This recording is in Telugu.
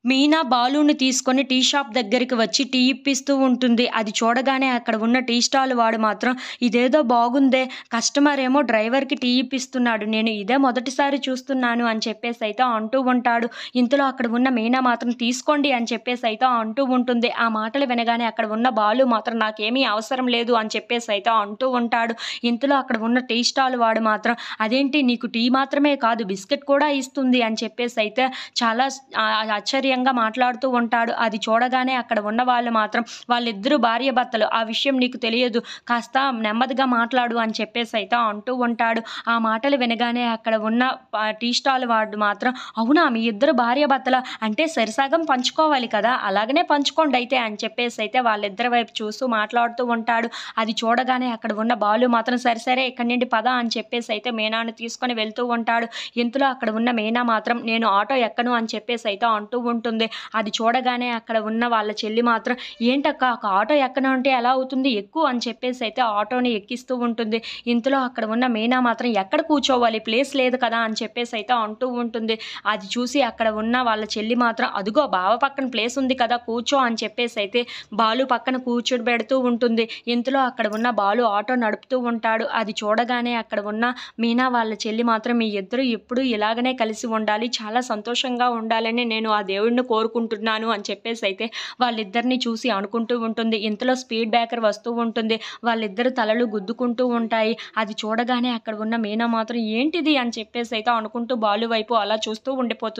మీనా బాలుని తీసుకొని టీ షాప్ దగ్గరికి వచ్చి టీ ఇప్పిస్తూ ఉంటుంది. అది చూడగానే అక్కడ ఉన్న టీ స్టాల్ వాడు మాత్రం ఇదేదో బాగుందే! కస్టమర్ ఏమో డ్రైవర్‌కి టీ ఇప్పిస్తున్నాడు. నేను ఇదే మొదటిసారి చూస్తున్నాను అని చెప్పేసైతే అంటూ ఉంటాడు. ఇంతలో అక్కడ ఉన్న మీనా మాత్రం తీసుకోండి అని చెప్పేసైతే అంటూ ఉంటుంది. ఆ మాటలు వినగానే అక్కడ ఉన్న బాలు మాత్రం నాకేమీ అవసరం లేదు అని చెప్పేసైతే అంటూ ఉంటాడు. ఇంతలో అక్కడ ఉన్న టీ స్టాల్ వాడు మాత్రం అదేంటి నీకు టీ మాత్రమే కాదు బిస్కెట్ కూడా ఇస్తుంది అని చెప్పేసైతే చాలా ఆశ్చర్యంగా మాట్లాడుతూ ఉంటాడు. అది చూడగానే అక్కడ ఉన్న వాళ్ళు మాత్రం వాళ్ళిద్దరూ భార్యాభర్తలు. ఆ విషయం నీకు తెలియదు. కాస్త నెమ్మదిగా మాట్లాడు అని చెప్పేసైతే అంటూ ఉంటాడు. ఆ మాటలు వినగానే అక్కడ ఉన్న టీ స్టాల్ వాడు మాత్రం అవునా మీ ఇద్దరు భార్యాభర్తలా? అంటే సరిసగం పంచుకోవాలి కదా! అలాగనే పంచుకోండయితే అని చెప్పేసైతే వాళ్ళిద్దరి వైపు చూస్తూ మాట్లాడుతూ ఉంటాడు. అది చూడగానే అక్కడ ఉన్న బాలు మాత్రం సరే సరే ఇక్కడి నుండి పద అని చెప్పేసైతే మీనాను తీసుకొని వెళ్తూ ఉంటాడు. ఇంతలో అక్కడ ఉన్న మీనా మాత్రం నేను ఆటో ఎక్కను అని చెప్పేసైతే అంటూ ఉంటుంది. అది చూడగానే అక్కడ ఉన్న వాళ్ళ చెల్లి మాత్రం ఏంటక్కా ఒక ఆటో ఎక్కను అంటే ఎలా అవుతుంది? ఎక్కు అని చెప్పేసైతే ఆటోని ఎక్కిస్తూ ఉంటుంది. ఇంతలో అక్కడ ఉన్న మీనా మాత్రం ఎక్కడ కూర్చోవాలి? ప్లేస్ లేదు కదా! అని చెప్పేసైతే అంటూ ఉంటుంది. అది చూసి అక్కడ ఉన్న వాళ్ళ చెల్లి మాత్రం అదుగో బావ పక్కన ప్లేస్ ఉంది కదా! కూర్చో అని చెప్పేసైతే బాలు పక్కన కూర్చోబెడుతూ ఉంటుంది. ఇంతలో అక్కడ ఉన్న బాలు ఆటో నడుపుతూ ఉంటాడు. అది చూడగానే అక్కడ ఉన్న మీనా వాళ్ళ చెల్లి మాత్రం మీ ఇద్దరు ఎప్పుడూ ఇలాగనే కలిసి ఉండాలి. చాలా సంతోషంగా ఉండాలని నేను ఆ దేవుడిని కోరుకుంటున్నాను అని చెప్పేసైతే వాళ్ళిద్దరిని చూసి అనుకుంటూ ఉంటుంది. ఇంతలో స్పీడ్ బ్రేకర్ వస్తూ ఉంటుంది. వాళ్ళిద్దరు తలలు గుద్దుకుంటూ ఉంటాయి. అది చూడగానే అక్కడ ఉన్న మీనా మాత్రం ఏంటిది అని చెప్పేసైతే అనుకుంటూ బాలు వైపు అలా చూస్తూ ఉండిపోతుంది.